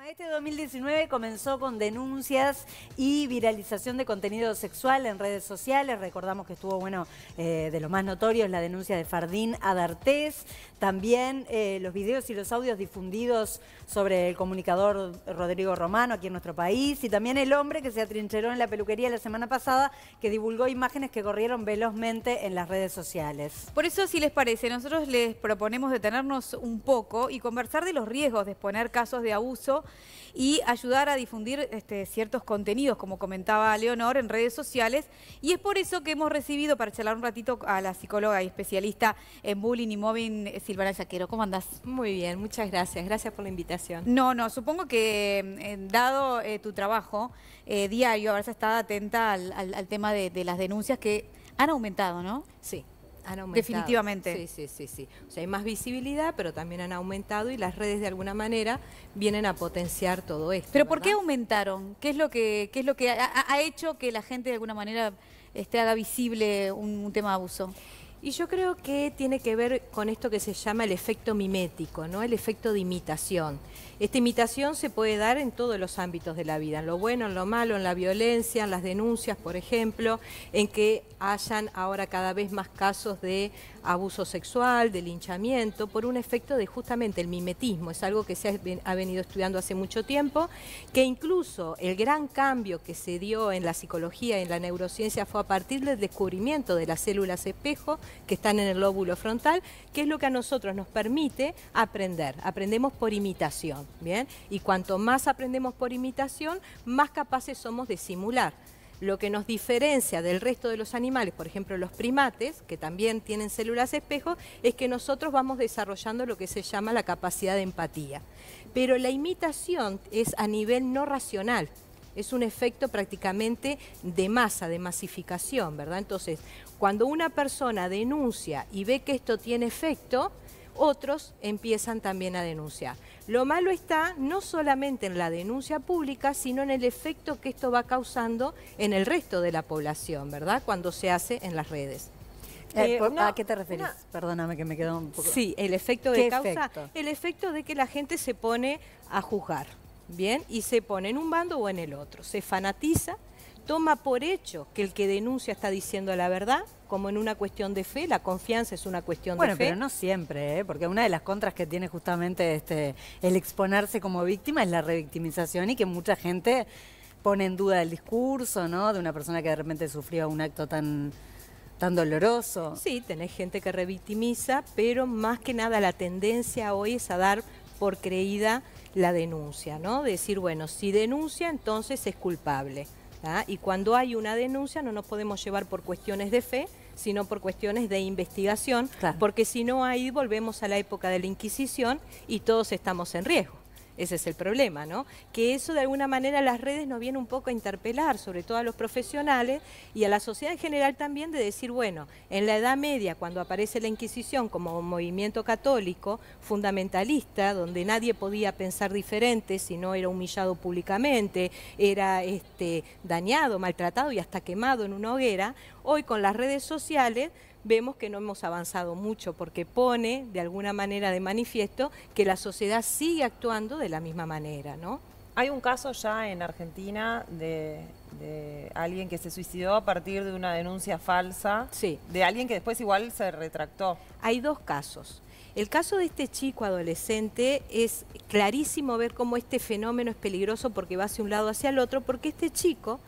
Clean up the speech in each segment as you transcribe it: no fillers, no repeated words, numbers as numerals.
Este 2019 comenzó con denuncias y viralización de contenido sexual en redes sociales. Recordamos que estuvo, de lo más notorio es la denuncia de Fardín a D'Artés. También los videos y los audios difundidos sobre el comunicador Rodrigo Romano aquí en nuestro país. Y también el hombre que se atrincheró en la peluquería la semana pasada, que divulgó imágenes que corrieron velozmente en las redes sociales. Por eso, si les parece, nosotros les proponemos detenernos un poco y conversar de los riesgos de exponer casos de abuso y ayudar a difundir ciertos contenidos, como comentaba Leonor, en redes sociales. Y es por eso que hemos recibido para charlar un ratito a la psicóloga y especialista en bullying y mobbing, Silvana Yaquero. ¿Cómo andás? Muy bien, muchas gracias. Gracias por la invitación. No, supongo que dado tu trabajo diario, habrás estado atenta al tema de las denuncias que han aumentado, ¿no? Sí. Han aumentado. Definitivamente. Sí. O sea, hay más visibilidad, pero también han aumentado y las redes de alguna manera vienen a potenciar todo esto. ¿Pero por ¿verdad? qué aumentaron? ¿Qué es lo que ha hecho que la gente de alguna manera haga visible un tema de abuso? Y yo creo que tiene que ver con esto que se llama el efecto mimético, ¿no? El efecto de imitación. Esta imitación se puede dar en todos los ámbitos de la vida, en lo bueno, en lo malo, en la violencia, en las denuncias, por ejemplo, en que hayan ahora cada vez más casos de abuso sexual, de linchamiento, por un efecto de justamente el mimetismo. Es algo que se ha venido estudiando hace mucho tiempo, que incluso el gran cambio que se dio en la psicología y en la neurociencia fue a partir del descubrimiento de las células espejo que están en el lóbulo frontal, que es lo que a nosotros nos permite aprender. Aprendemos por imitación, ¿bien? Y cuanto más aprendemos por imitación, más capaces somos de simular. Lo que nos diferencia del resto de los animales, por ejemplo los primates, que también tienen células espejo, es que nosotros vamos desarrollando lo que se llama la capacidad de empatía. Pero la imitación es a nivel no racional. Es un efecto prácticamente de masa, de masificación, ¿verdad? Entonces, cuando una persona denuncia y ve que esto tiene efecto, otros empiezan también a denunciar. Lo malo está no solamente en la denuncia pública, sino en el efecto que esto va causando en el resto de la población, ¿verdad? Cuando se hace en las redes. ¿A qué te referís? Perdóname que me quedó un poco... Sí, el efecto que causa, efecto? el efecto de que la gente se pone a juzgar, ¿bien? Y se pone en un bando o en el otro. Se fanatiza, toma por hecho que el que denuncia está diciendo la verdad, como en una cuestión de fe, la confianza es una cuestión de fe. Bueno, pero no siempre, porque una de las contras que tiene justamente el exponerse como víctima es la revictimización y que mucha gente pone en duda el discurso, ¿no? De una persona que de repente sufrió un acto tan doloroso. Sí, tenés gente que revictimiza, pero más que nada la tendencia hoy es a dar por creída la denuncia, ¿no? Decir, bueno, si denuncia, entonces es culpable. ¿Ah? Y cuando hay una denuncia no nos podemos llevar por cuestiones de fe, sino por cuestiones de investigación, claro. Porque si no ahí volvemos a la época de la Inquisición y todos estamos en riesgo. Ese es el problema, ¿no? Que eso de alguna manera las redes nos viene un poco a interpelar, sobre todo a los profesionales y a la sociedad en general también, de decir, bueno, en la Edad Media, cuando aparece la Inquisición como un movimiento católico fundamentalista, donde nadie podía pensar diferente, sino era humillado públicamente, era dañado, maltratado y hasta quemado en una hoguera, hoy con las redes sociales vemos que no hemos avanzado mucho porque pone de alguna manera de manifiesto que la sociedad sigue actuando de la misma manera, ¿no? Hay un caso ya en Argentina de alguien que se suicidó a partir de una denuncia falsa, sí, de alguien que después igual se retractó. Hay dos casos. El caso de este chico adolescente es clarísimo ver cómo este fenómeno es peligroso porque va hacia un lado hacia el otro, porque este chico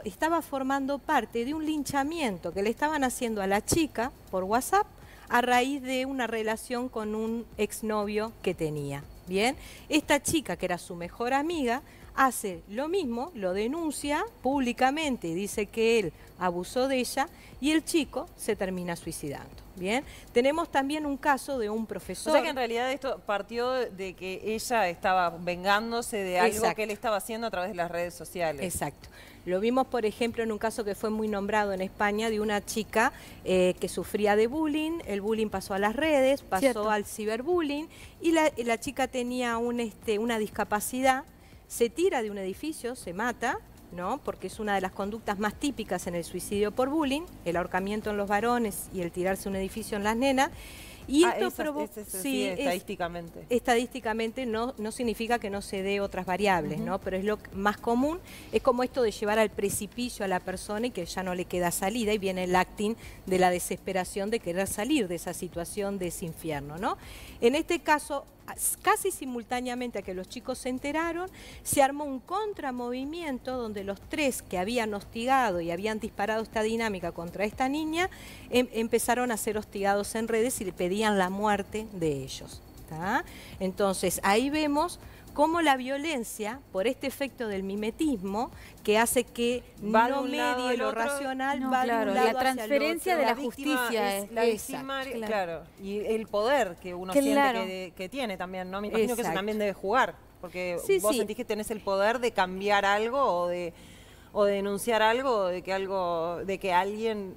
estaba formando parte de un linchamiento que le estaban haciendo a la chica por WhatsApp a raíz de una relación con un exnovio que tenía. Bien, esta chica, que era su mejor amiga, hace lo mismo, lo denuncia públicamente, dice que él abusó de ella y el chico se termina suicidando. Bien, tenemos también un caso de un profesor. O sea que en realidad esto partió de que ella estaba vengándose de algo Exacto. que él estaba haciendo a través de las redes sociales. Exacto. Lo vimos, por ejemplo, en un caso que fue muy nombrado en España de una chica que sufría de bullying. El bullying pasó a las redes, pasó Cierto. al ciberbullying y la chica tenía una discapacidad, se tira de un edificio, se mata, ¿no? Porque es una de las conductas más típicas en el suicidio por bullying, el ahorcamiento en los varones y el tirarse a un edificio en las nenas. Y esto sí, estadísticamente. Estadísticamente no significa que no se dé otras variables, ¿no? Pero es lo más común, es como esto de llevar al precipicio a la persona y que ya no le queda salida, y viene el acting de la desesperación de querer salir de esa situación, de ese infierno, ¿no? En este caso, casi simultáneamente a que los chicos se enteraron, se armó un contramovimiento donde los tres que habían hostigado y habían disparado esta dinámica contra esta niña empezaron a ser hostigados en redes y le pedían la muerte de ellos. ¿Tá? Entonces ahí vemos cómo la violencia, por este efecto del mimetismo, que hace que no medie lo racional, no, va claro, de un lado la hacia el transferencia otro. de la justicia es la víctima, claro. Y el poder que uno Claro. siente que tiene también, ¿no? Me imagino que eso Exacto. también debe jugar, porque Sí, vos sí. sentís que tenés el poder de cambiar algo o de denunciar algo, o de que alguien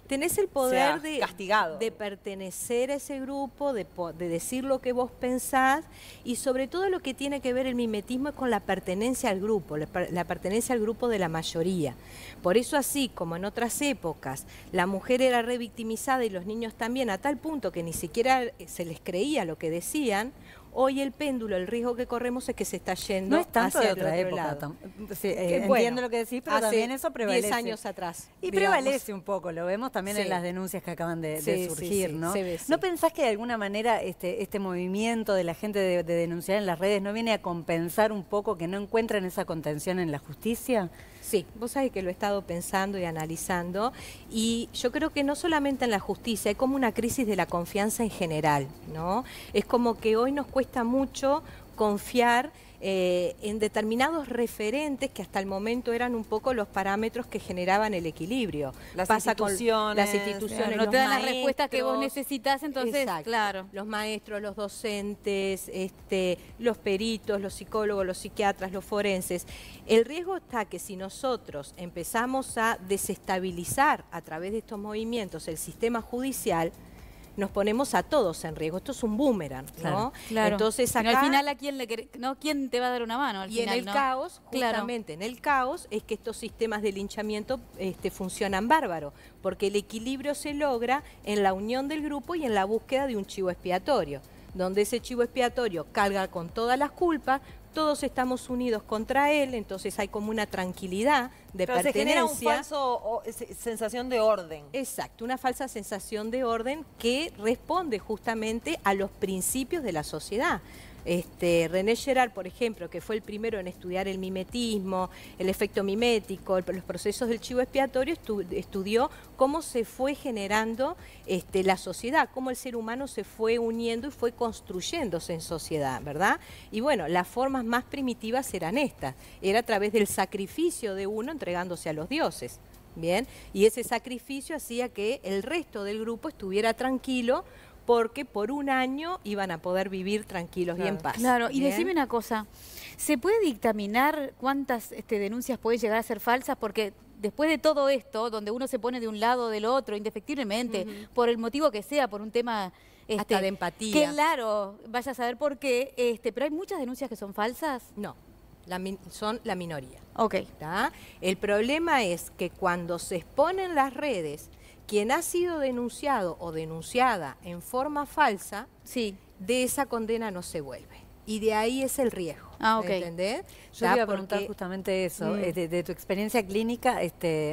Tenés el poder sea castigado. de pertenecer a ese grupo, de decir lo que vos pensás, y sobre todo lo que tiene que ver el mimetismo es con la pertenencia al grupo, la pertenencia al grupo de la mayoría. Por eso, así como en otras épocas la mujer era revictimizada y los niños también, a tal punto que ni siquiera se les creía lo que decían, hoy el péndulo, el riesgo que corremos es que se está yendo No es tanto hacia de el otra otro época. lado. Sí, Que, bueno, entiendo lo que decís, pero hace también eso prevalece. 10 años atrás. Y digamos. prevalece un poco, lo vemos también Sí. en las denuncias que acaban de Sí, surgir, sí, ¿no? se ve, sí. ¿No pensás que de alguna manera este movimiento de la gente de denunciar en las redes no viene a compensar un poco que no encuentran esa contención en la justicia? Sí, vos sabés que lo he estado pensando y analizando, y yo creo que no solamente en la justicia, hay como una crisis de la confianza en general, ¿no? Es como que hoy nos cuesta mucho confiar en determinados referentes que hasta el momento eran un poco los parámetros que generaban el equilibrio. Las Pasa con instituciones, las instituciones, No los te dan las respuestas que vos maestros. necesitas, entonces, Exacto. claro. Los maestros, los docentes, los peritos, los psicólogos, los psiquiatras, los forenses. El riesgo está que si nosotros empezamos a desestabilizar a través de estos movimientos el sistema judicial, nos ponemos a todos en riesgo. Esto es un boomerang, ¿no? Claro. Entonces Pero acá, al final, ¿a quién quién te va a dar una mano al y final, en el no? caos, Claro. justamente en el caos, es que estos sistemas de linchamiento funcionan bárbaro, porque el equilibrio se logra en la unión del grupo y en la búsqueda de un chivo expiatorio, donde ese chivo expiatorio carga con todas las culpas, todos estamos unidos contra él, entonces hay como una tranquilidad de Pero se genera un pertenencia. falso sensación de orden. Exacto, una falsa sensación de orden que responde justamente a los principios de la sociedad. René Girard, por ejemplo, que fue el primero en estudiar el mimetismo, el efecto mimético, los procesos del chivo expiatorio, estudió cómo se fue generando la sociedad, cómo el ser humano se fue uniendo y fue construyéndose en sociedad, ¿verdad? Y bueno, las formas más primitivas eran estas, era a través del sacrificio de uno entregándose a los dioses. Bien, y ese sacrificio hacía que el resto del grupo estuviera tranquilo, porque por un año iban a poder vivir tranquilos y en paz. Claro, y ¿bien? decime una cosa, ¿se puede dictaminar cuántas denuncias pueden llegar a ser falsas? Porque después de todo esto, donde uno se pone de un lado o del otro, indefectiblemente, por el motivo que sea, por un tema... Hasta de empatía. Que claro, vaya a saber por qué, pero hay muchas denuncias que son falsas. No, son la minoría. Ok. ¿Tá? El problema es que cuando se exponen las redes, quien ha sido denunciado o denunciada en forma falsa, Sí. de esa condena no se vuelve. Y de ahí es el riesgo. Ah, ok. ¿Entendés? Yo te iba a preguntar Porque- justamente eso, de tu experiencia clínica,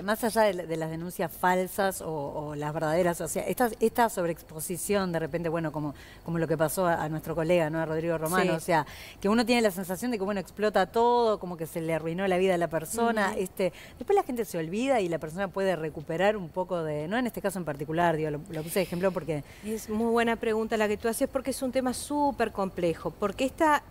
más allá de las denuncias falsas o las verdaderas, o sea, esta sobreexposición de repente, bueno, como lo que pasó a nuestro colega, ¿no? A Rodrigo Romano, Sí. o sea, que uno tiene la sensación de que, bueno, explota todo, como que se le arruinó la vida a la persona, después la gente se olvida y la persona puede recuperar un poco de, no en este caso en particular, digo, lo puse de ejemplo porque... Es muy buena pregunta la que tú haces, porque es un tema súper complejo, porque esta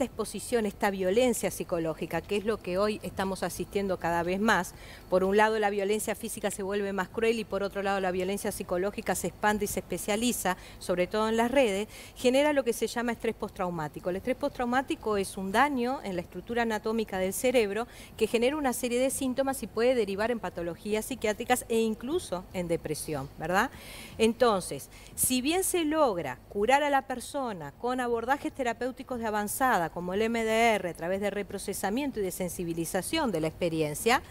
exposición, esta violencia psicológica, que es lo que hoy estamos asistiendo cada vez más, por un lado la violencia física se vuelve más cruel y por otro lado la violencia psicológica se expande y se especializa, sobre todo en las redes, genera lo que se llama estrés postraumático. El estrés postraumático es un daño en la estructura anatómica del cerebro que genera una serie de síntomas y puede derivar en patologías psiquiátricas e incluso en depresión, ¿verdad? Entonces, si bien se logra curar a la persona con abordajes terapéuticos de avanzada, como como el MDR a través de reprocesamiento y de sensibilización de la experiencia,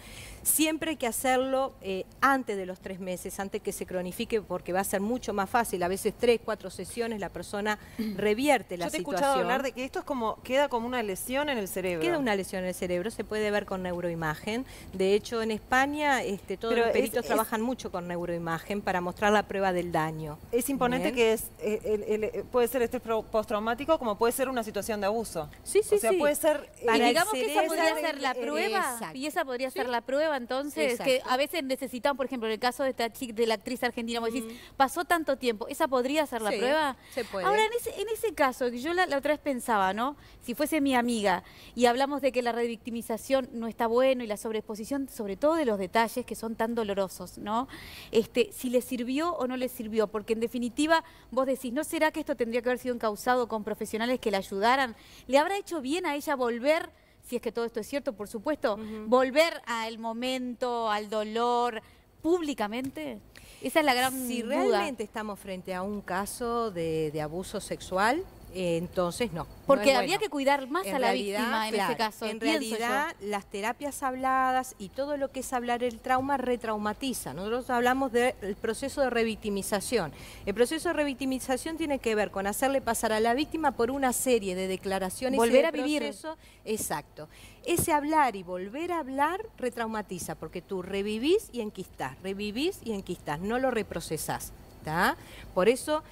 siempre hay que hacerlo antes de los 3 meses, antes que se cronifique, porque va a ser mucho más fácil. A veces 3, 4 sesiones la persona revierte la Yo te he situación. escuchado hablar de que esto es queda como una lesión en el cerebro. Queda una lesión en el cerebro, se puede ver con neuroimagen. De hecho, en España todos los peritos trabajan mucho con neuroimagen para mostrar la prueba del daño. Es imponente que puede ser estrés postraumático como puede ser una situación de abuso. Sí, sí, o sea, sí. puede ser... Y digamos que esa podría ser la prueba, exacto. y esa podría ser la prueba entonces, Exacto. que a veces necesitamos, por ejemplo, en el caso de esta chica, de la actriz argentina, vos decís, pasó tanto tiempo, ¿esa podría ser la Sí, prueba? se puede. Ahora, en ese caso, que yo la otra vez pensaba, ¿no? Si fuese mi amiga y hablamos de que la revictimización no está bueno y la sobreexposición, sobre todo de los detalles que son tan dolorosos, ¿no? Si le sirvió o no le sirvió, porque en definitiva vos decís, ¿no será que esto tendría que haber sido encauzado con profesionales que la ayudaran? ¿Le habrá hecho bien a ella volver, si es que todo esto es cierto, por supuesto, volver al momento, al dolor, públicamente? Esa es la gran Si duda. realmente estamos frente a un caso de abuso sexual, entonces no. Porque no es habría bueno. que cuidar más En a la realidad, víctima en claro, ese caso. En pienso realidad, las terapias habladas y todo lo que es hablar el trauma retraumatiza. Nosotros hablamos del proceso de revictimización. El proceso de revictimización tiene que ver con hacerle pasar a la víctima por una serie de declaraciones Volver y de a vivir. proceso. Exacto. Ese hablar y volver a hablar retraumatiza, porque tú revivís y enquistás, no lo reprocesás. ¿Tá? Por eso,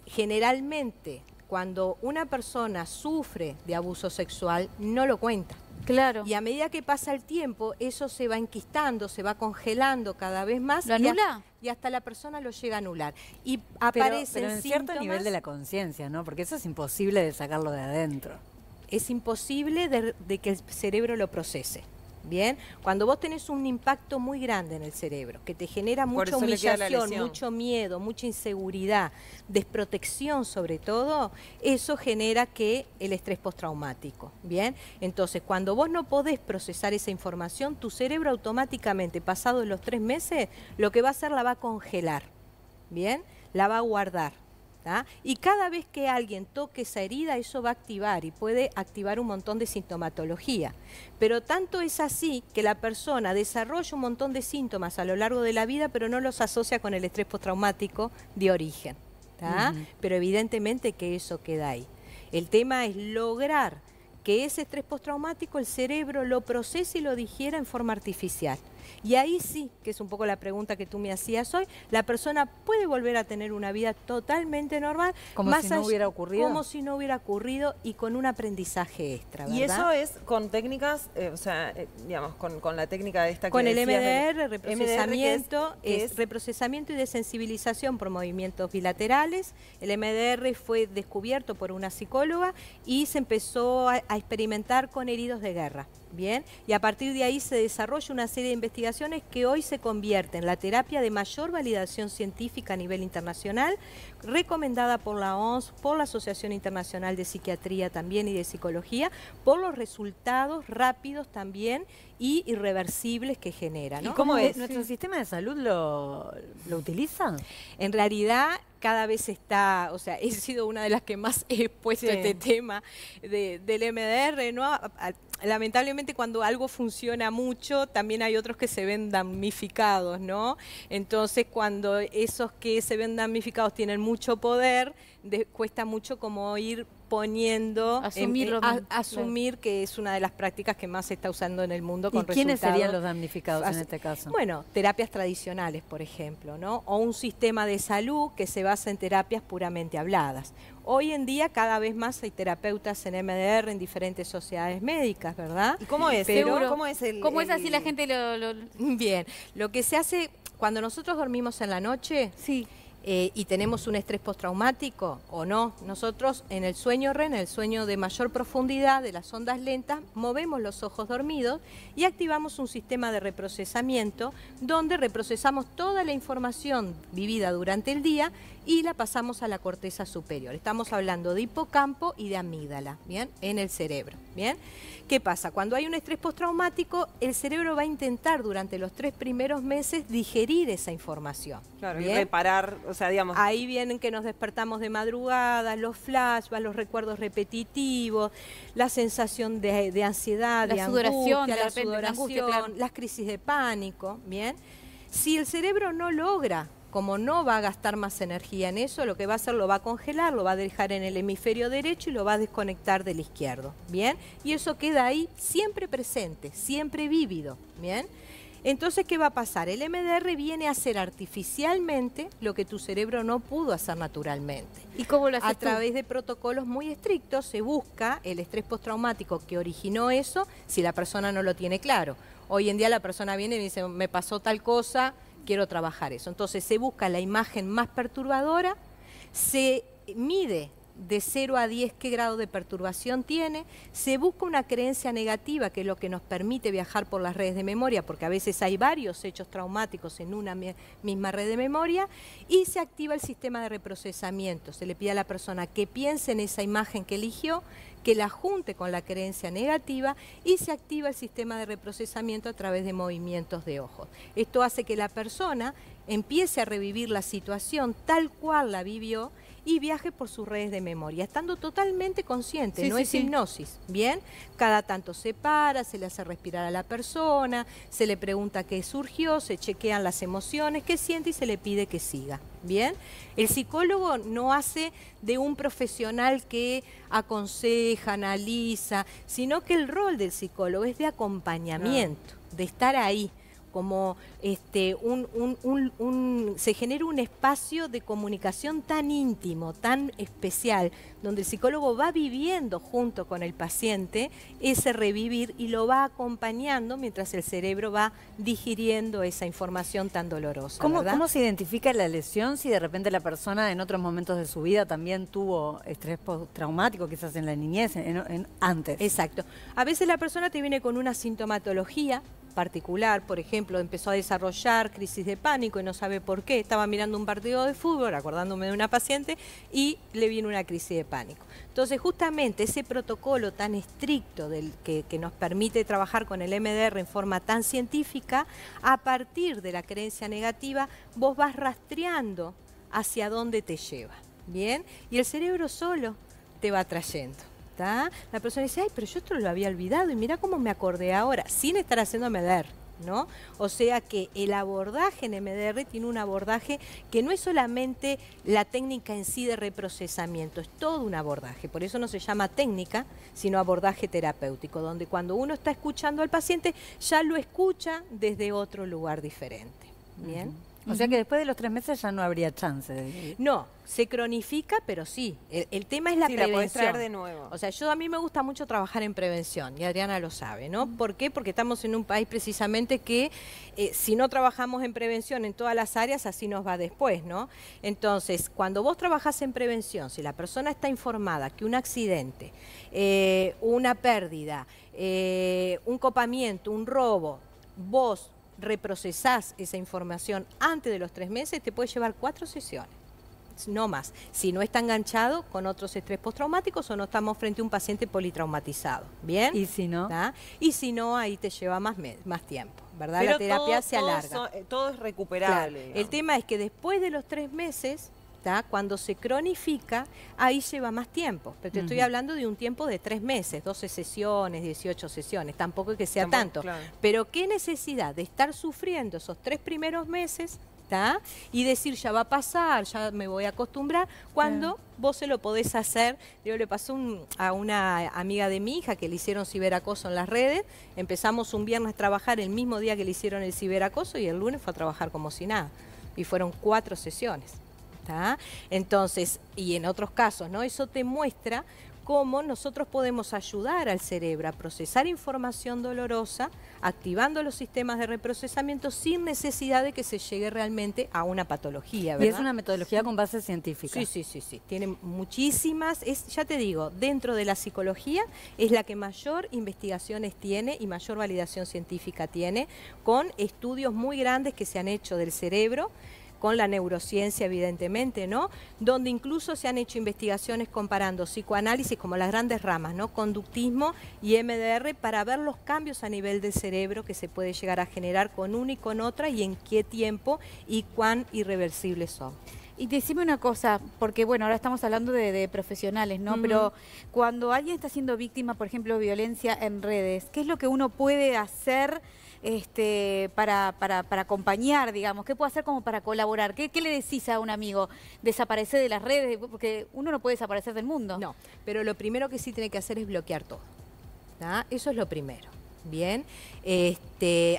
generalmente, cuando una persona sufre de abuso sexual, no lo cuenta. Claro. Y a medida que pasa el tiempo, eso se va enquistando, se va congelando cada vez más. ¿Lo anula? Y hasta la persona lo llega a anular. Y Pero aparecen en cierto síntomas. nivel de la conciencia, ¿no? Porque eso es imposible de sacarlo de adentro. Es imposible de que el cerebro lo procese. Bien, cuando vos tenés un impacto muy grande en el cerebro, que te genera Por mucha eso le queda la humillación, lesión. mucho miedo, mucha inseguridad, desprotección sobre todo, eso genera que el estrés postraumático. Bien, entonces cuando vos no podés procesar esa información, tu cerebro automáticamente, pasados los 3 meses, lo que va a hacer la va a congelar. Bien, la va a guardar. ¿tá? Y cada vez que alguien toque esa herida, eso va a activar y puede activar un montón de sintomatología. Pero tanto es así que la persona desarrolla un montón de síntomas a lo largo de la vida, pero no los asocia con el estrés postraumático de origen. ¿tá? Pero evidentemente que eso queda ahí. El tema es lograr que ese estrés postraumático el cerebro lo procese y lo digiera en forma artificial. Y ahí sí, que es un poco la pregunta que tú me hacías hoy, la persona puede volver a tener una vida totalmente normal. Como si no hubiera ocurrido. Como si no hubiera ocurrido y con un aprendizaje extra, ¿verdad? Y eso es con técnicas, digamos, con la técnica de esta que Con el decías MDR, reprocesamiento, que es reprocesamiento y desensibilización por movimientos bilaterales. El MDR fue descubierto por una psicóloga y se empezó a experimentar con heridos de guerra. Bien, y a partir de ahí se desarrolla una serie de investigaciones que hoy se convierte en la terapia de mayor validación científica a nivel internacional, recomendada por la OMS, por la Asociación Internacional de Psiquiatría también y de Psicología, por los resultados rápidos también y irreversibles que genera, ¿no? ¿Y cómo es? ¿Nuestro sistema de salud lo utiliza? En realidad cada vez está, o sea, he sido una de las que más he expuesto este tema del MDR, ¿no? Lamentablemente cuando algo funciona mucho, también hay otros que se ven damnificados, ¿no? Entonces cuando esos que se ven damnificados tienen mucho poder, cuesta mucho como ir poniendo, asumir que es una de las prácticas que más se está usando en el mundo con resultados. ¿Y quiénes serían los damnificados en este caso? Bueno, terapias tradicionales, por ejemplo, ¿no? O un sistema de salud que se basa en terapias puramente habladas. Hoy en día cada vez más hay terapeutas en MDR en diferentes sociedades médicas, ¿verdad? ¿Y cómo es? Seguro. ¿Cómo es así la gente Bien, lo que se hace cuando nosotros dormimos en la noche... Sí. Y tenemos un estrés postraumático o no, nosotros en el sueño REM, en el sueño de mayor profundidad de las ondas lentas, movemos los ojos dormidos y activamos un sistema de reprocesamiento donde reprocesamos toda la información vivida durante el día y la pasamos a la corteza superior. Estamos hablando de hipocampo y de amígdala, ¿bien? En el cerebro, ¿bien? ¿Qué pasa? Cuando hay un estrés postraumático, el cerebro va a intentar durante los 3 primeros meses digerir esa información. Claro, ¿bien? y reparar, o sea, digamos... Ahí vienen que nos despertamos de madrugada, los flashbacks, los recuerdos repetitivos, la sensación de ansiedad, de sudoración, angustia, de repente, sudoración, angustia, claro. las crisis de pánico, ¿bien? Si el cerebro no logra, como no va a gastar más energía en eso, lo que va a hacer lo va a congelar, lo va a dejar en el hemisferio derecho y lo va a desconectar del izquierdo, ¿bien? Y eso queda ahí siempre presente, siempre vívido, ¿bien? Entonces, ¿qué va a pasar? El MDR viene a hacer artificialmente lo que tu cerebro no pudo hacer naturalmente. ¿Y cómo lo haces A tú? través de protocolos muy estrictos se busca el estrés postraumático que originó eso si la persona no lo tiene claro. Hoy en día la persona viene y dice, me pasó tal cosa, quiero trabajar eso. Entonces se busca la imagen más perturbadora, se mide de 0 a 10 qué grado de perturbación tiene, se busca una creencia negativa, que es lo que nos permite viajar por las redes de memoria, porque a veces hay varios hechos traumáticos en una misma red de memoria, y se activa el sistema de reprocesamiento. Se le pide a la persona que piense en esa imagen que eligió, que la junte con la creencia negativa y se activa el sistema de reprocesamiento a través de movimientos de ojos. Esto hace que la persona empiece a revivir la situación tal cual la vivió y viaje por sus redes de memoria, estando totalmente consciente, Sí, no sí, es sí. hipnosis, ¿bien? Cada tanto se para, se le hace respirar a la persona, se le pregunta qué surgió, se chequean las emociones, qué siente y se le pide que siga, ¿bien? El psicólogo no hace de un profesional que aconseja, analiza, sino que el rol del psicólogo es de acompañamiento, de estar ahí, como se genera un espacio de comunicación tan íntimo, tan especial, donde el psicólogo va viviendo junto con el paciente ese revivir y lo va acompañando mientras el cerebro va digiriendo esa información tan dolorosa. ¿Cómo se identifica la lesión si de repente la persona en otros momentos de su vida también tuvo estrés postraumático, quizás en la niñez, antes? Exacto. A veces la persona te viene con una sintomatología particular, por ejemplo, empezó a desarrollar crisis de pánico y no sabe por qué. Estaba mirando un partido de fútbol, acordándome de una paciente, y le vino una crisis de pánico. Entonces, justamente ese protocolo tan estricto que nos permite trabajar con el MDR en forma tan científica, a partir de la creencia negativa, vos vas rastreando hacia dónde te lleva, ¿bien? Y el cerebro solo te va trayendo. ¿Tá? La persona dice, ay, pero yo esto lo había olvidado y mira cómo me acordé ahora, sin estar haciendo MDR, ¿no? O sea que el abordaje en MDR tiene un abordaje que no es solamente la técnica en sí de reprocesamiento, es todo un abordaje. Por eso no se llama técnica, sino abordaje terapéutico, donde cuando uno está escuchando al paciente, ya lo escucha desde otro lugar diferente. ¿Bien? O sea que después de los 3 meses ya no habría chance de... No, se cronifica, pero sí. El tema es la Sí, la podés prevención. traer de nuevo. O sea, a mí me gusta mucho trabajar en prevención, y Adriana lo sabe, ¿no? ¿Por qué? Porque estamos en un país precisamente que si no trabajamos en prevención en todas las áreas, así nos va después, ¿no? Entonces, cuando vos trabajás en prevención, si la persona está informada que un accidente, una pérdida, un copamiento, un robo, vos reprocesás esa información antes de los 3 meses, te puede llevar 4 sesiones, no más, si no está enganchado con otros estrés postraumáticos o no estamos frente a un paciente politraumatizado, ¿bien? ¿Y si no? ¿Tá? Y si no, ahí te lleva más tiempo, ¿verdad? Pero la terapia se alarga. Todo es recuperable. Claro. El tema es que después de los 3 meses, ¿tá? Cuando se cronifica, ahí lleva más tiempo. Pero te estoy hablando de un tiempo de 3 meses, 12 sesiones, 18 sesiones, tampoco es que sea tanto. Claro. Pero qué necesidad de estar sufriendo esos 3 primeros meses, ¿tá? Y decir, ya va a pasar, ya me voy a acostumbrar, cuando vos se lo podés hacer. Digo, le pasó a una amiga de mi hija que le hicieron ciberacoso en las redes. Empezamos un viernes a trabajar el mismo día que le hicieron el ciberacoso y el lunes fue a trabajar como si nada. Y fueron 4 sesiones. ¿Tá? Entonces, y en otros casos, ¿no? Eso te muestra cómo nosotros podemos ayudar al cerebro a procesar información dolorosa, activando los sistemas de reprocesamiento sin necesidad de que se llegue realmente a una patología, ¿verdad? Y es una metodología con base científica. Sí. Tiene muchísimas, ya te digo, dentro de la psicología es la que mayor investigaciones tiene y mayor validación científica tiene, con estudios muy grandes que se han hecho del cerebro, con la neurociencia evidentemente, ¿no? Donde incluso se han hecho investigaciones comparando psicoanálisis como las grandes ramas, ¿no? Conductismo y MDR para ver los cambios a nivel del cerebro que se puede llegar a generar con una y con otra y en qué tiempo y cuán irreversibles son. Y decime una cosa, porque bueno, ahora estamos hablando de profesionales, ¿no? Pero cuando alguien está siendo víctima, por ejemplo, de violencia en redes, ¿qué es lo que uno puede hacer para acompañar, digamos? ¿Qué puede hacer como para colaborar? ¿Qué le decís a un amigo? ¿Desaparecer de las redes? Porque uno no puede desaparecer del mundo. No, pero lo primero que sí tiene que hacer es bloquear todo, ¿tá? Eso es lo primero. Bien,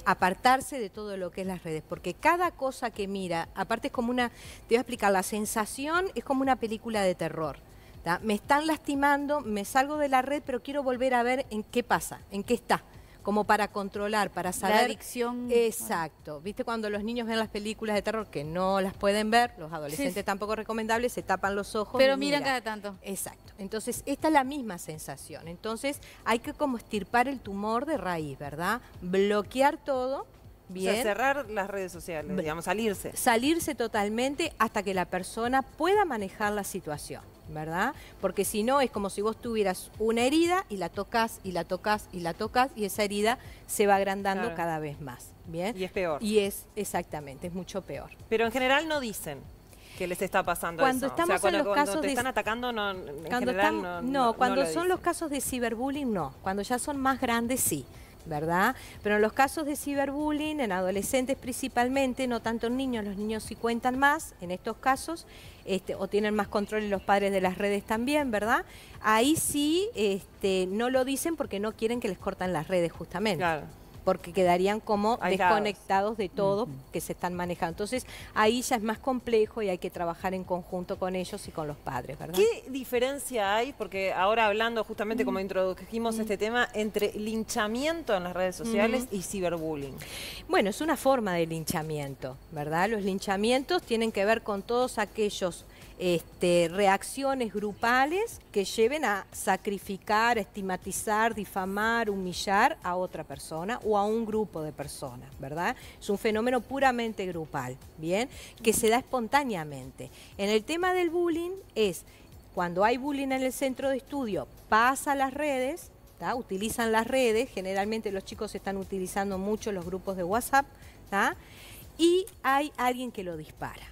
apartarse de todo lo que es las redes, porque cada cosa que mira, aparte es como una, te voy a explicar, la sensación es como una película de terror, ¿tá? Me están lastimando, me salgo de la red, pero quiero volver a ver en qué pasa, en qué está, como para controlar, para saber. La adicción. Exacto. ¿Viste cuando los niños ven las películas de terror que no las pueden ver? Los adolescentes Sí. tampoco recomendables, se tapan los ojos. Pero y miran cada tanto. Exacto. Entonces, esta es la misma sensación. Entonces, hay que como extirpar el tumor de raíz, ¿verdad? Bloquear todo. Bien. O sea, cerrar las redes sociales, digamos, salirse. Salirse totalmente hasta que la persona pueda manejar la situación, ¿verdad? Porque si no es como si vos tuvieras una herida y la tocas y la tocas y la tocas y esa herida se va agrandando Claro. cada vez más, ¿bien? Y es peor. Y es, exactamente, es mucho peor. Pero en general no dicen que les está pasando Cuando eso. estamos en los cuando casos te de- están atacando, no, en Cuando general estamos, cuando lo son dicen. los casos de ciberbullying, no. Cuando ya son más grandes, sí, ¿verdad? Pero en los casos de ciberbullying, en adolescentes principalmente, no tanto en niños, los niños sí cuentan más en estos casos, o tienen más control en los padres de las redes también, ¿verdad? Ahí sí no lo dicen porque no quieren que les cortan las redes justamente. Claro. Porque quedarían como Aislados. desconectados de todo que se están manejando. Entonces, ahí ya es más complejo y hay que trabajar en conjunto con ellos y con los padres, ¿verdad? ¿Qué diferencia hay? Porque ahora hablando justamente como introdujimos este tema, entre linchamiento en las redes sociales y ciberbullying. Bueno, es una forma de linchamiento, ¿verdad? Los linchamientos tienen que ver con todos aquellos reacciones grupales que lleven a sacrificar, estigmatizar, difamar, humillar a otra persona o a un grupo de personas, ¿verdad? Es un fenómeno puramente grupal, ¿bien? Que se da espontáneamente. En el tema del bullying es cuando hay bullying en el centro de estudio, pasa a las redes, ¿tá? Utilizan las redes, generalmente los chicos están utilizando mucho los grupos de WhatsApp, ¿tá? Y hay alguien que lo dispara.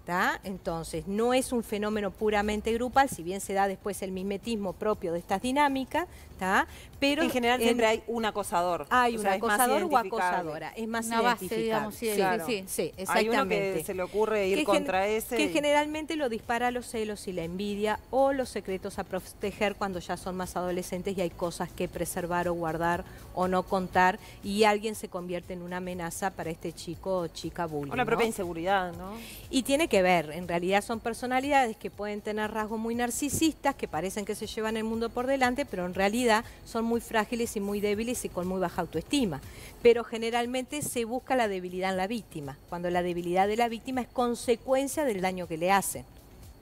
¿tá? Entonces, no es un fenómeno puramente grupal, si bien se da después el mimetismo propio de estas dinámicas, ¿tá? Pero en general siempre hay un acosador. Hay o un sea, es más acosador o identificable. acosadora, es más Una base, identificable. digamos, sí, Claro. sí. exactamente. Hay uno que se le ocurre ir contra ese. Que generalmente lo dispara los celos y la envidia o los secretos a proteger cuando ya son más adolescentes y hay cosas que preservar o guardar o no contar y alguien se convierte en una amenaza para este chico o chica bullying. Una ¿no? propia inseguridad, ¿no? Y tiene que ver, en realidad son personalidades que pueden tener rasgos muy narcisistas, que parecen que se llevan el mundo por delante, pero en realidad son muy frágiles y muy débiles y con muy baja autoestima. Pero generalmente se busca la debilidad en la víctima, cuando la debilidad de la víctima es consecuencia del daño que le hacen.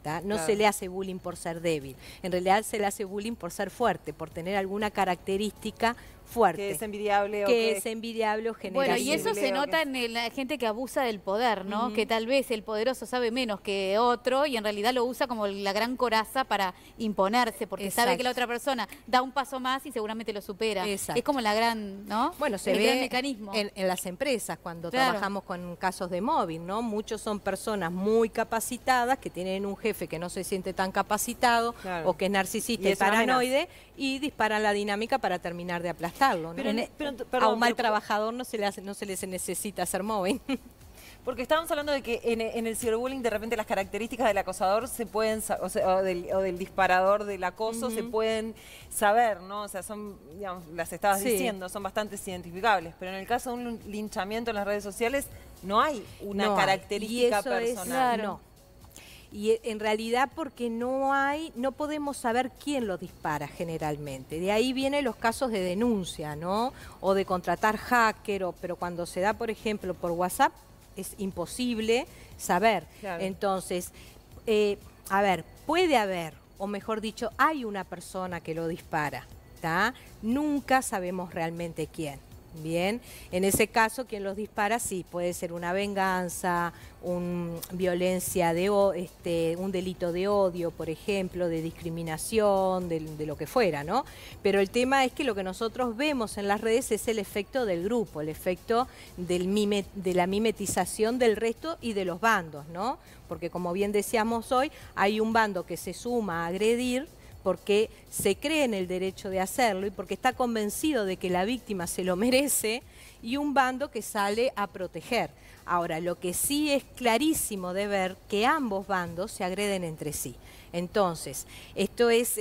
¿tá? No Claro. se le hace bullying por ser débil, en realidad se le hace bullying por ser fuerte, por tener alguna característica fuerte. Que es envidiable o que es envidiable o general. Bueno, y eso se Leo, nota que- en la gente que abusa del poder, ¿no? Que tal vez el poderoso sabe menos que otro y en realidad lo usa como la gran coraza para imponerse, porque sabe que la otra persona da un paso más y seguramente lo supera. Exacto. Es como la gran, ¿no? Bueno, se el ve gran mecanismo. en las empresas cuando Claro. trabajamos con casos de móvil, ¿no? Muchos son personas muy capacitadas que tienen un jefe que no se siente tan capacitado Claro. o que es narcisista Y y, es una paranoide y disparan la dinámica para terminar de aplastarlo, ¿no? Pero a perdón, un mal pero- trabajador no se les necesita hacer móvil. Porque estábamos hablando de que en el ciberbullying de repente las características del acosador se pueden, o del disparador del acoso se pueden saber, ¿no? O sea, son, digamos, las estabas Sí. diciendo, son bastante identificables. Pero en el caso de un linchamiento en las redes sociales no hay una No hay. característica Y eso es- personal. no. Y en realidad porque no podemos saber quién lo dispara generalmente. De ahí vienen los casos de denuncia, ¿no? O de contratar hacker, pero cuando se da, por ejemplo, por WhatsApp, es imposible saber. Claro. Entonces, a ver, puede haber, o mejor dicho, hay una persona que lo dispara, ¿tá? Nunca sabemos realmente quién. Bien, en ese caso, quien los dispara, sí, puede ser una venganza, violencia un delito de odio, por ejemplo, de discriminación, de lo que fuera, ¿no? Pero el tema es que lo que nosotros vemos en las redes es el efecto del grupo, el efecto de la mimetización del resto y de los bandos, ¿no? Porque como bien decíamos hoy, hay un bando que se suma a agredir porque se cree en el derecho de hacerlo y porque está convencido de que la víctima se lo merece, y un bando que sale a proteger. Ahora, lo que sí es clarísimo de ver que ambos bandos se agreden entre sí. Entonces, esto es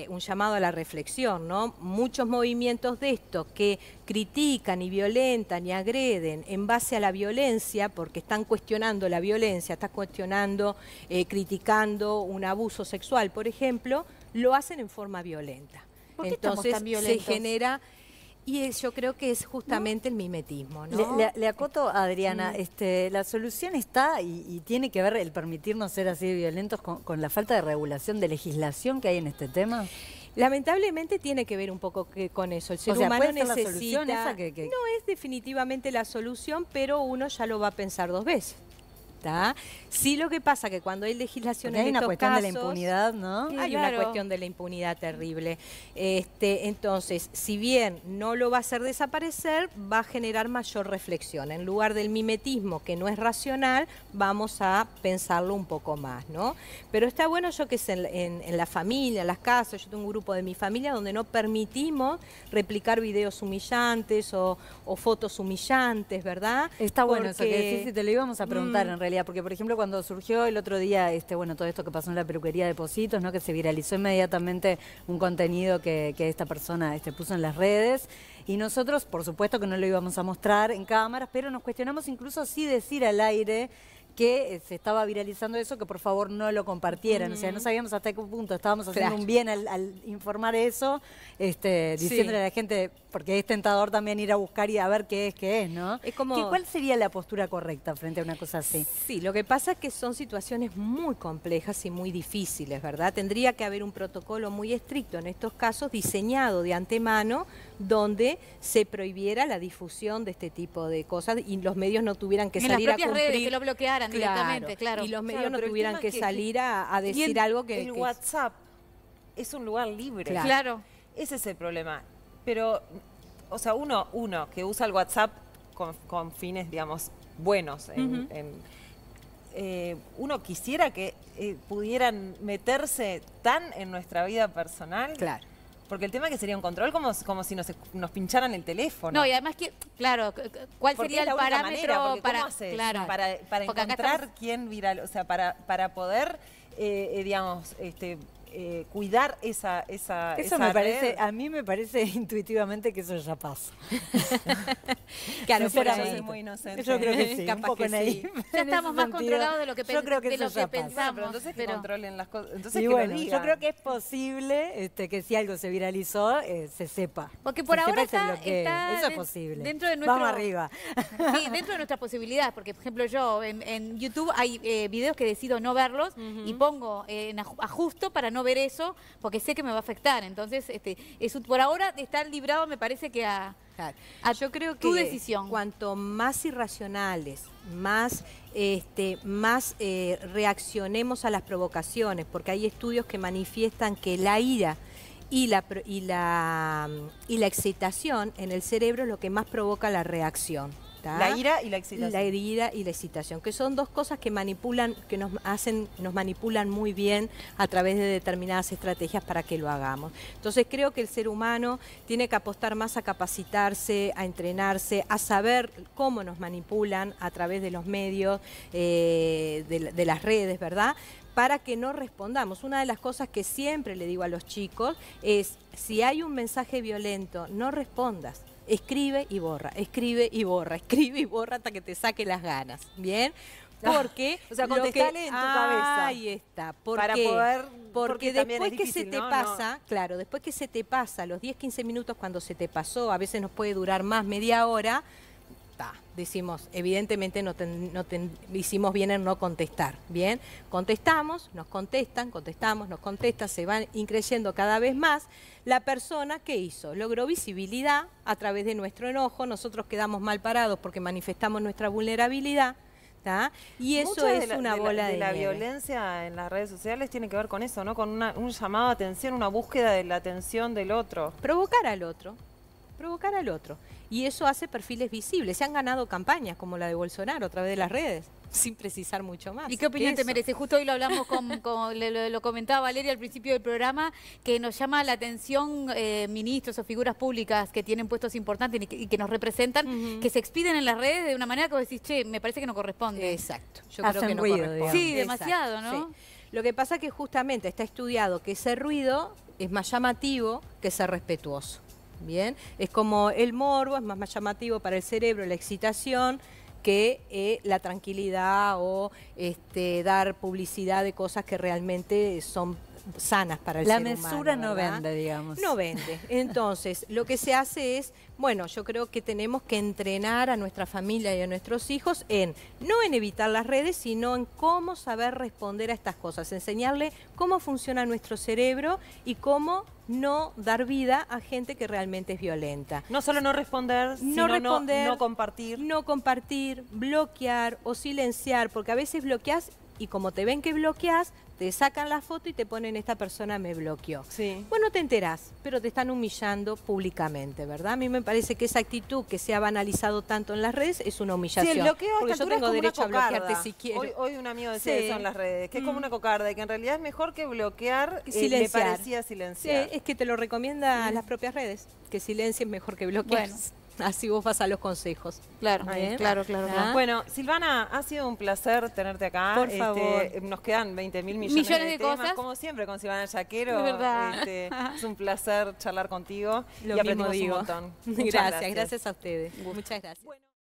un llamado a la reflexión, ¿no? Muchos movimientos de estos que critican y violentan y agreden en base a la violencia, porque están cuestionando la violencia, están cuestionando, criticando un abuso sexual, por ejemplo, lo hacen en forma violenta. ¿Por qué estamos tan violentos? Se genera... Y yo creo que es justamente el mimetismo, ¿no? Le acoto a Adriana, la solución está y tiene que ver el permitirnos ser así de violentos con la falta de regulación, de legislación que hay en este tema. Lamentablemente tiene que ver un poco con eso. El ser humano ¿puede ser necesita... la solución esa que... No es definitivamente la solución, pero uno ya lo va a pensar 2 veces. ¿Tá? Sí, lo que pasa que cuando hay legislación en estos casos... Hay una cuestión de la impunidad, ¿no? Hay una cuestión de la impunidad terrible. Entonces, si bien no lo va a hacer desaparecer, va a generar mayor reflexión. En lugar del mimetismo, que no es racional, vamos a pensarlo un poco más, ¿no? Pero está bueno, yo que sé, en la familia, en las casas, yo tengo un grupo de mi familia donde no permitimos replicar videos humillantes o fotos humillantes, ¿verdad? Está bueno eso que decís, y te lo íbamos a preguntar en realidad, porque por ejemplo cuando surgió el otro día, todo esto que pasó en la peluquería de Positos, ¿no? Que se viralizó inmediatamente un contenido que esta persona puso en las redes, y nosotros por supuesto que no lo íbamos a mostrar en cámaras, pero nos cuestionamos incluso sí decir al aire que se estaba viralizando eso, que por favor no lo compartieran. O sea, no sabíamos hasta qué punto estábamos haciendo un bien al informar eso, diciéndole a la gente, porque es tentador también ir a buscar y a ver qué es, ¿no? Es como... ¿Cuál sería la postura correcta frente a una cosa así? Sí, lo que pasa es que son situaciones muy complejas y muy difíciles, ¿verdad? Tendría que haber un protocolo muy estricto en estos casos, diseñado de antemano, donde se prohibiera la difusión de este tipo de cosas y los medios no tuvieran que salir a cumplir. Redes que lo bloquearan directamente, claro. Y los medios no tuvieran que salir a decir algo que... El WhatsApp es un lugar libre. Claro. Ese es el problema. Pero, o sea, uno que usa el WhatsApp con fines, digamos, buenos, uno quisiera que pudieran meterse tan en nuestra vida personal. Claro. Porque el tema es que sería un control como si nos pincharan el teléfono. No, y además que, claro, ¿cuál sería el parámetro para encontrar quién viral, o sea, para poder, digamos, cuidar esa eso me parece, a mí me parece intuitivamente que eso ya pasa. Claro, por ahí soy muy inocente. Yo creo que sí, capaz un poco que naive. Ya estamos más controlados de lo que, yo creo que eso ya pensamos. pasa. Pero entonces que controlen las cosas. Entonces y que bueno, lo yo digan. creo que es posible que si algo se viralizó, se sepa. Porque por ahora está eso es posible. Dentro de nuestro, vamos arriba. Sí, dentro de nuestras posibilidades. Porque, por ejemplo, yo en YouTube hay videos que decido no verlos y pongo en ajusto para no ver eso, porque sé que me va a afectar. Entonces, por ahora está librado, me parece que a yo creo que tu decisión. Cuanto más irracionales, más reaccionemos a las provocaciones, porque hay estudios que manifiestan que la ira y la excitación en el cerebro es lo que más provoca la reacción. La ira y la excitación. La ira y la excitación, que son dos cosas que manipulan, que nos manipulan muy bien a través de determinadas estrategias para que lo hagamos. Entonces creo que el ser humano tiene que apostar más a capacitarse, a entrenarse, a saber cómo nos manipulan a través de los medios, de las redes, ¿verdad?, para que no respondamos. Una de las cosas que siempre le digo a los chicos es, si hay un mensaje violento, no respondas. Escribe y borra, escribe y borra, escribe y borra hasta que te saque las ganas, ¿bien? Porque o sea, contestale en tu cabeza. Ahí está. Para poder... Porque después que difícil, se te ¿no? pasa, claro, después que se te pasa, los 10, 15 minutos cuando se te pasó, a veces nos puede durar más, media hora, decimos, evidentemente hicimos bien en no contestar. Bien, contestamos, nos contestan, contestamos, nos contestan, se van increyendo cada vez más. La persona, ¿qué hizo? Logró visibilidad a través de nuestro enojo, nosotros quedamos mal parados porque manifestamos nuestra vulnerabilidad. ¿Tá? Y eso Mucha es una bola de la nieve. violencia en las redes sociales tiene que ver con eso, ¿no? Con un llamado a atención, una búsqueda de la atención del otro. Provocar al otro. Y eso hace perfiles visibles. Se han ganado campañas como la de Bolsonaro a través de las redes, sin precisar mucho más. ¿Y qué opinión te merece? Justo hoy lo hablamos lo comentaba Valeria al principio del programa, que nos llama la atención ministros o figuras públicas que tienen puestos importantes y que nos representan, que se expiden en las redes de una manera que vos decís, che, me parece que no corresponde. Exacto. Yo Hacen creo que no ruido, corresponde. digamos. Sí, demasiado, ¿no? Sí. Lo que pasa es que justamente está estudiado que ese ruido es más llamativo que ser respetuoso. Bien, es como el morbo, es más llamativo para el cerebro, la excitación, que la tranquilidad o dar publicidad de cosas que realmente son sanas para el ser humano. La mesura no ¿verdad? vende, digamos. No vende. Entonces, lo que se hace es, bueno, yo creo que tenemos que entrenar a nuestra familia y a nuestros hijos no en evitar las redes, sino en cómo saber responder a estas cosas, enseñarle cómo funciona nuestro cerebro y cómo no dar vida a gente que realmente es violenta. No solo no responder, sino no compartir. No compartir, bloquear o silenciar, porque a veces bloqueas y como te ven que bloqueas, te sacan la foto y te ponen esta persona me bloqueó. Sí. Bueno, te enterás, pero te están humillando públicamente, ¿verdad? A mí me parece que esa actitud que se ha banalizado tanto en las redes es una humillación. Sí, el bloqueo porque a yo esta altura tengo es como derecho a una bloquearte cocarda. si quiero. Hoy un amigo decía Sí. eso en las redes, que es como una cocarda y que en realidad es mejor que bloquear, Silenciar. me parecía silenciar. Sí, es que te lo recomiendan las propias redes, que silencies mejor que bloquear. Bueno. Así vos vas a los consejos. Claro, Bien. claro. ¿Ah? Bueno, Silvana, ha sido un placer tenerte acá. Por favor. Nos quedan 20.000 millones Millones de de temas, cosas. como siempre con Silvana Yaquero. Es verdad. Es un placer charlar contigo Lo y mismo aprendimos digo. un montón. Muchas Gracias a ustedes. Muchas gracias. Bueno.